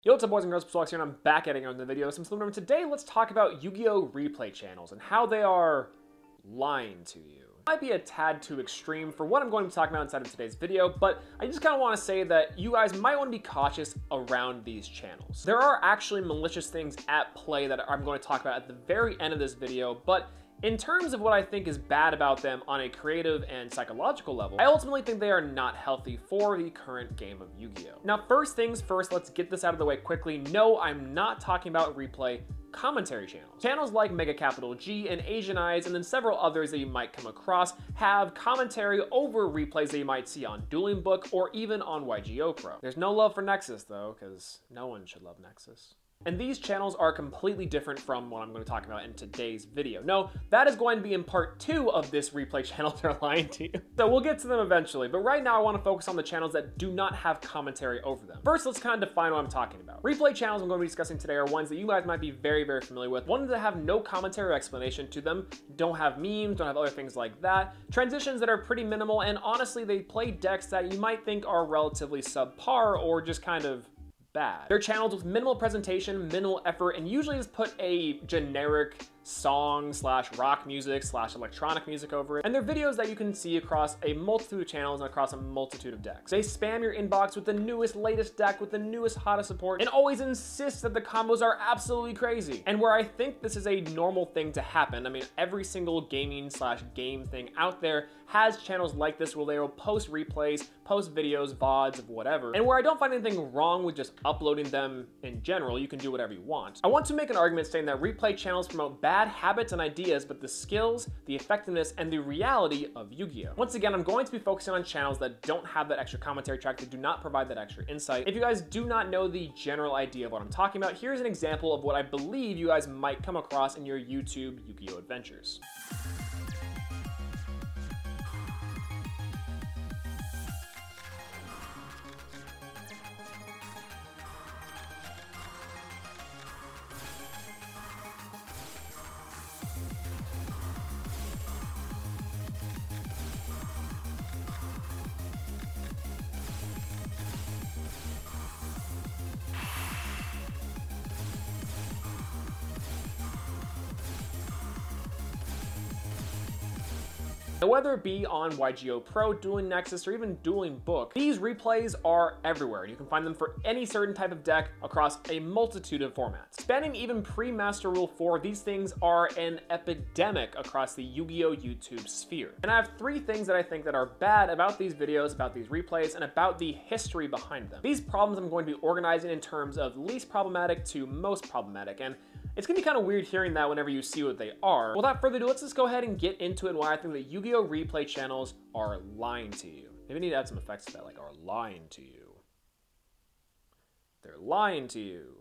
Yo, what's up boys and girls, SwoleLax here, and I'm back at another video. Today, let's talk about Yu-Gi-Oh! Replay channels and how they are lying to you. It might be a tad too extreme for what I'm going to be talking about inside of today's video, but I just kind of want to say that you guys might want to be cautious around these channels. There are actually malicious things at play that I'm going to talk about at the very end of this video, but in terms of what I think is bad about them on a creative and psychological level, I ultimately think they are not healthy for the current game of Yu-Gi-Oh! Now, first things first, let's get this out of the way quickly. No, I'm not talking about replay commentary channels. Channels like Mega Capital G and Asian Eyes, and then several others that you might come across, have commentary over replays that you might see on Dueling Book or even on YGO Pro. There's no love for Nexus though, because no one should love Nexus. And these channels are completely different from what I'm going to talk about in today's video. No, that is going to be in part 2 of this replay channel they're lying to you. So we'll get to them eventually, but right now I want to focus on the channels that do not have commentary over them. First, let's kind of define what I'm talking about. Replay channels I'm going to be discussing today are ones that you guys might be very, very familiar with. Ones that have no commentary or explanation to them, don't have memes, don't have other things like that. Transitions that are pretty minimal, and honestly, they play decks that you might think are relatively subpar or just kind of bad. They're channels with minimal presentation, minimal effort, and usually just put a generic song slash rock music slash electronic music over it. And they're videos that you can see across a multitude of channels and across a multitude of decks. They spam your inbox with the newest, latest deck, with the newest, hottest support, and always insist that the combos are absolutely crazy. And where I think this is a normal thing to happen, I mean, every single gaming slash game thing out there has channels like this where they will post replays, post videos, VODs, of whatever. And where I don't find anything wrong with just uploading them in general, you can do whatever you want. I want to make an argument saying that replay channels promote bad habits and ideas, but the skills, the effectiveness, and the reality of Yu-Gi-Oh! Once again, I'm going to be focusing on channels that don't have that extra commentary track, that do not provide that extra insight. If you guys do not know the general idea of what I'm talking about, here's an example of what I believe you guys might come across in your YouTube Yu-Gi-Oh! Adventures. Now, whether it be on YGO Pro, Dueling Nexus, or even Dueling Book, these replays are everywhere. You can find them for any certain type of deck across a multitude of formats. Spanning even pre-Master Rule 4, these things are an epidemic across the Yu-Gi-Oh! YouTube sphere. And I have 3 things that I think that are bad about these videos, about these replays, and about the history behind them. These problems I'm going to be organizing in terms of least problematic to most problematic, and it's gonna be kind of weird hearing that whenever you see what they are. Without further ado, let's just go ahead and get into it and why I think that Yu-Gi-Oh! Replay channels are lying to you. Maybe I need to add some effects to that, like are lying to you. They're lying to you.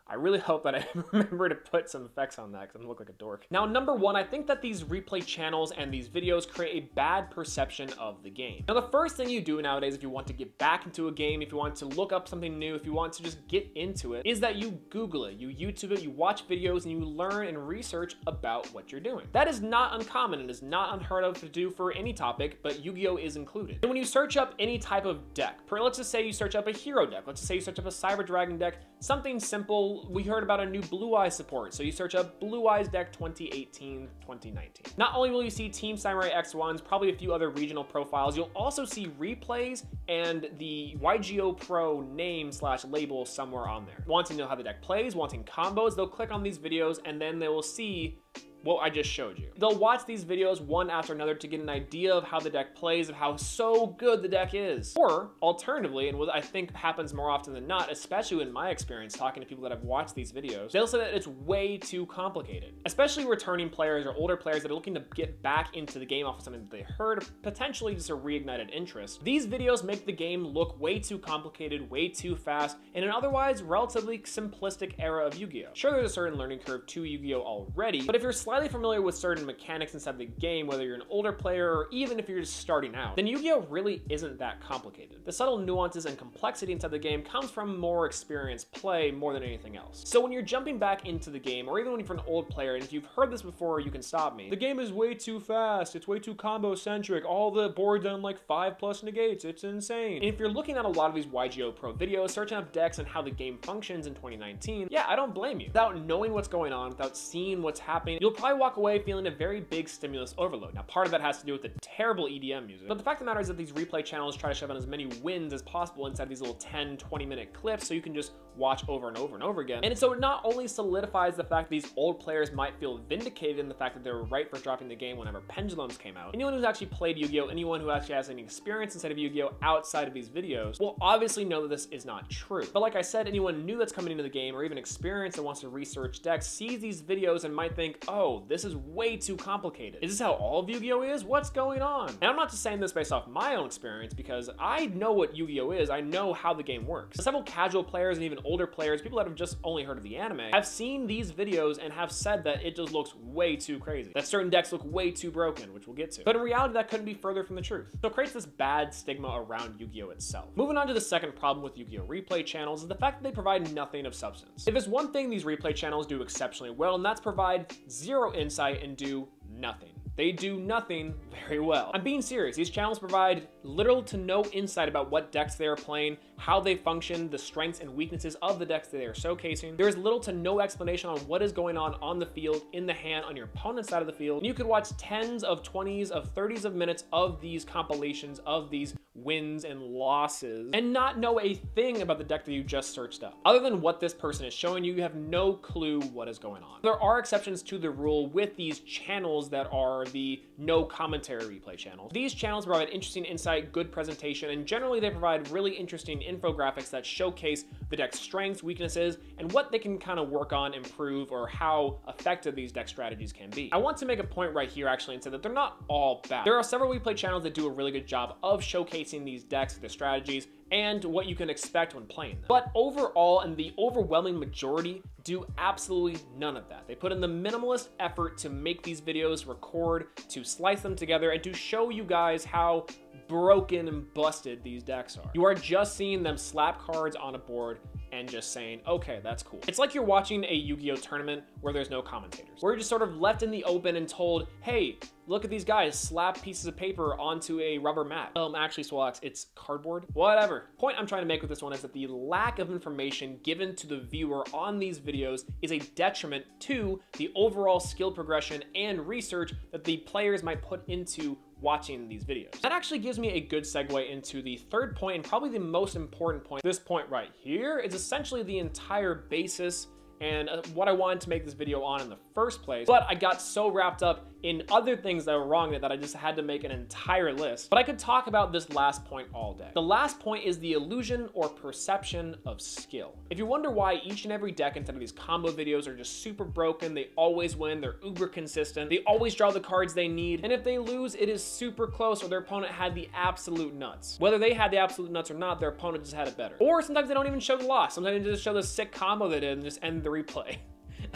I really hope that I remember to put some effects on that because I'm gonna look like a dork. Now, number 1, I think that these replay channels and these videos create a bad perception of the game. Now, the first thing you do nowadays if you want to get back into a game, if you want to look up something new, if you want to just get into it, is that you Google it, you YouTube it, you watch videos, and you learn and research about what you're doing. That is not uncommon and is not unheard of to do for any topic, but Yu-Gi-Oh! Is included. And when you search up any type of deck, let's just say you search up a hero deck, let's just say you search up a Cyber Dragon deck, something simple. We heard about a new Blue Eyes support, so you search up Blue Eyes deck 2018, 2019. Not only will you see Team Samurai X1s, probably a few other regional profiles, you'll also see replays and the YGO Pro name slash label somewhere on there. Wanting to know how the deck plays, wanting combos, they'll click on these videos and then they will see what I just showed you. They'll watch these videos one after another to get an idea of how the deck plays, of how so good the deck is. Or, alternatively, and what I think happens more often than not, especially in my experience talking to people that have watched these videos, they'll say that it's way too complicated. Especially returning players or older players that are looking to get back into the game off of something that they heard, potentially just a reignited interest. These videos make the game look way too complicated, way too fast, in an otherwise relatively simplistic era of Yu-Gi-Oh! Sure, there's a certain learning curve to Yu-Gi-Oh! Already, but if you're slightly familiar with certain mechanics inside the game, whether you're an older player or even if you're just starting out, then Yu-Gi-Oh! Really isn't that complicated. The subtle nuances and complexity inside the game comes from more experienced play more than anything else. So when you're jumping back into the game, or even when you're an old player, and if you've heard this before, you can stop me. The game is way too fast, it's way too combo-centric, all the boards done like 5+ negates, it's insane. And if you're looking at a lot of these YGO Pro videos, searching up decks and how the game functions in 2019, yeah, I don't blame you. Without knowing what's going on, without seeing what's happening, you'll probably walk away feeling a very big stimulus overload. Now, part of that has to do with the terrible EDM music, but the fact of the matter is that these replay channels try to shove in as many wins as possible inside these little 10-20 minute clips so you can just watch over and over and over again. And so it not only solidifies the fact that these old players might feel vindicated in the fact that they were right for dropping the game whenever Pendulums came out. Anyone who's actually played Yu-Gi-Oh!, anyone who actually has any experience inside of Yu-Gi-Oh! Outside of these videos will obviously know that this is not true. But like I said, anyone new that's coming into the game or even experienced and wants to research decks sees these videos and might think, oh, this is way too complicated. Is this how all of Yu-Gi-Oh! Is? What's going on? And I'm not just saying this based off my own experience because I know what Yu-Gi-Oh! Is. I know how the game works. Several casual players and even older players, people that have just only heard of the anime, have seen these videos and have said that it just looks way too crazy. That certain decks look way too broken, which we'll get to. But in reality, that couldn't be further from the truth. So it creates this bad stigma around Yu-Gi-Oh! Itself. Moving on to the second problem with Yu-Gi-Oh! Replay channels is the fact that they provide nothing of substance. If there's one thing these replay channels do exceptionally well, and that's provide zero insight and do nothing. They do nothing very well. I'm being serious. These channels provide little to no insight about what decks they are playing, how they function, the strengths and weaknesses of the decks that they are showcasing. There is little to no explanation on what is going on the field, in the hand, on your opponent's side of the field. And you could watch 10s of 20s of 30s of minutes of these compilations of these wins and losses and not know a thing about the deck that you just searched up. Other than what this person is showing you, you have no clue what is going on. There are exceptions to the rule with these channels that are the no commentary replay channels. These channels provide interesting insight, good presentation, and generally they provide really interesting infographics that showcase the deck's strengths, weaknesses, and what they can kind of work on, improve, or how effective these deck strategies can be. I want to make a point right here actually and say that they're not all bad. There are several replay channels that do a really good job of showcasing these decks, the strategies, and what you can expect when playing them. But overall, and the overwhelming majority do absolutely none of that. They put in the minimalist effort to make these videos, record, to slice them together, and to show you guys how broken and busted these decks are. You are just seeing them slap cards on a board and just saying, okay, that's cool. It's like you're watching a Yu-Gi-Oh! Tournament where there's no commentators, where you're just sort of left in the open and told, hey, look at these guys slap pieces of paper onto a rubber mat. Actually, Swolelax, it's cardboard. Whatever. Point I'm trying to make with this one is that the lack of information given to the viewer on these videos is a detriment to the overall skill progression and research that the players might put into watching these videos. That actually gives me a good segue into the third point and probably the most important point. This point right here is essentially the entire basis and what I wanted to make this video on in the first place, but I got so wrapped up in other things that were wrong that I just had to make an entire list. But I could talk about this last point all day. The last point is the illusion or perception of skill. If you wonder why each and every deck inside of these combo videos are just super broken, they always win, they're uber consistent, they always draw the cards they need, and if they lose, it is super close or their opponent had the absolute nuts. Whether they had the absolute nuts or not, their opponent just had it better. Or sometimes they don't even show the loss. Sometimes they just show the sick combo they did and just end the replay.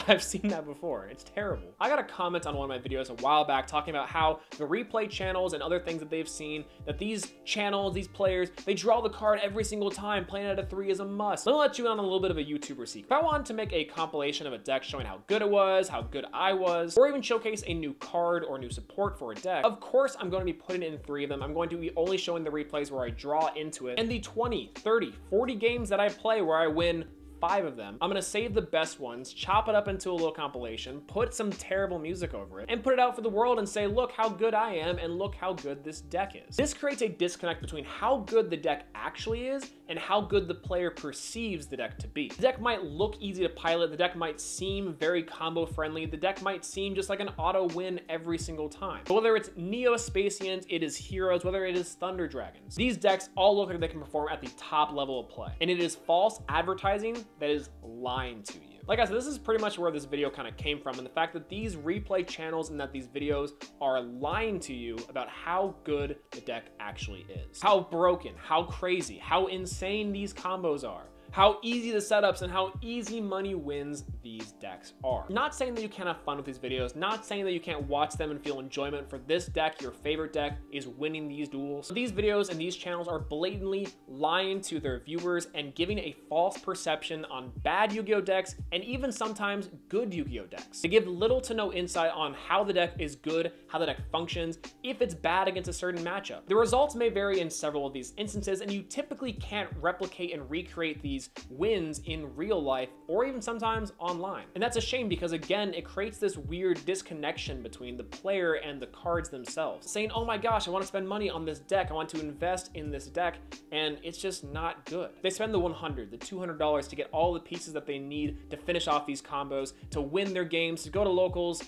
I've seen that before. It's terrible. I got a comment on one of my videos a while back talking about how the replay channels and other things that they've seen, that these channels, these players, they draw the card every single time. Playing out of 3 is a must. Let me let you in on a little bit of a YouTuber secret. If I wanted to make a compilation of a deck showing how good it was, how good I was, or even showcase a new card or new support for a deck, of course I'm going to be putting in 3 of them. I'm going to be only showing the replays where I draw into it, and the 20, 30, 40 games that I play where I win 5 of them. I'm gonna save the best ones, chop it up into a little compilation, put some terrible music over it, and put it out for the world and say, look how good I am and look how good this deck is. This creates a disconnect between how good the deck actually is and how good the player perceives the deck to be. The deck might look easy to pilot, the deck might seem very combo friendly, the deck might seem just like an auto win every single time. But whether it's Neo-Spacians, it is Heroes, whether it is Thunder Dragons, these decks all look like they can perform at the top level of play. And it is false advertising that is lying to you. Like I said, this is pretty much where this video kind of came from, and the fact that these replay channels and that these videos are lying to you about how good the deck actually is. How broken, how crazy, how insane these combos are, how easy the setups and how easy money wins these decks are. Not saying that you can't have fun with these videos, not saying that you can't watch them and feel enjoyment for this deck, your favorite deck, is winning these duels. These videos and these channels are blatantly lying to their viewers and giving a false perception on bad Yu-Gi-Oh decks and even sometimes good Yu-Gi-Oh decks. They give little to no insight on how the deck is good, how the deck functions, if it's bad against a certain matchup. The results may vary in several of these instances, and you typically can't replicate and recreate these wins in real life or even sometimes online. And that's a shame because, again, it creates this weird disconnection between the player and the cards themselves. Saying, oh my gosh, I want to spend money on this deck, I want to invest in this deck, and it's just not good. They spend the $100, the $200 to get all the pieces that they need to finish off these combos, to win their games, to go to locals,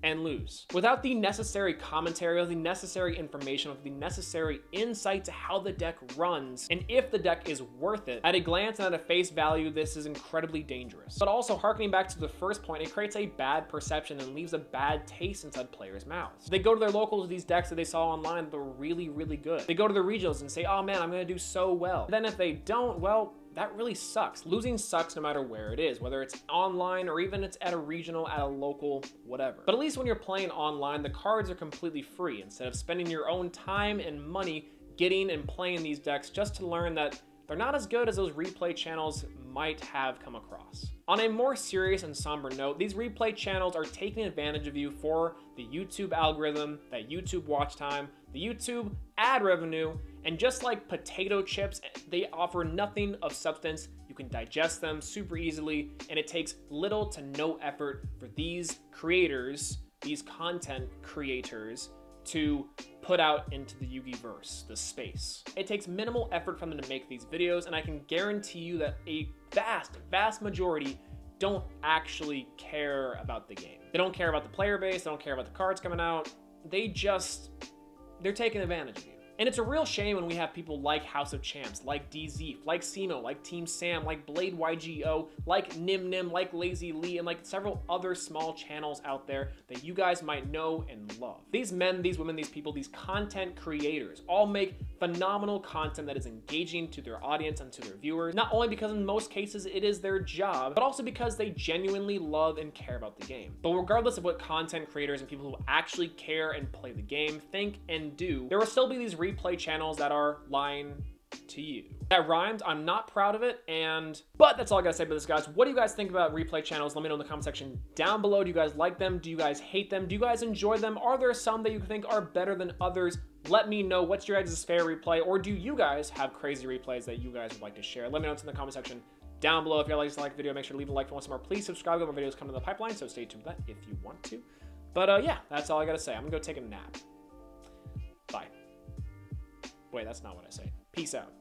and lose. Without the necessary commentary, or the necessary information, or the necessary insight to how the deck runs, and if the deck is worth it, at a glance and at a face value, this is incredibly dangerous. But also, harkening back to the first point, it creates a bad perception and leaves a bad taste inside players' mouths. They go to their locals with these decks that they saw online that were really, really good. They go to the regionals and say, oh man, I'm gonna do so well. Then if they don't, well, that really sucks. Losing sucks no matter where it is, whether it's online or even it's at a regional, at a local, whatever. But at least when you're playing online, the cards are completely free instead of spending your own time and money getting and playing these decks just to learn that they're not as good as those replay channels might have come across. On a more serious and somber note, these replay channels are taking advantage of you for the YouTube algorithm, that YouTube watch time, the YouTube ad revenue, and just like potato chips, they offer nothing of substance. You can digest them super easily, and it takes little to no effort for these creators, these content creators, to put out into the Yugi-verse, the space. It takes minimal effort from them to make these videos, and I can guarantee you that a vast majority don't actually care about the game. They don't care about the player base, they don't care about the cards coming out, they're taking advantage of you. And it's a real shame when we have people like House of Champs, like DZ, like Simo, like Team Sam, like Blade YGO, like Nim Nim, like Lazy Lee, and like several other small channels out there that you guys might know and love. These men, these women, these people, these content creators all make phenomenal content that is engaging to their audience and to their viewers, not only because in most cases it is their job, but also because they genuinely love and care about the game. But regardless of what content creators and people who actually care and play the game think and do, there will still be these replay channels that are lying to you. That rhymed. I'm not proud of it, but that's all I gotta say about this, guys. What do you guys think about replay channels? Let me know in the comment section down below. Do you guys like them? Do you guys hate them? Do you guys enjoy them? Are there some that you think are better than others? Let me know. What's your guys' favorite replay, or do you guys have crazy replays that you guys would like to share? Let me know in the comment section down below. If you like this video, make sure to leave a like for one some more. Please subscribe. We have more videos coming in the pipeline, so stay tuned for that if you want to. But yeah, that's all I gotta say. I'm gonna go take a nap. Bye. Wait, that's not what I say. Peace out.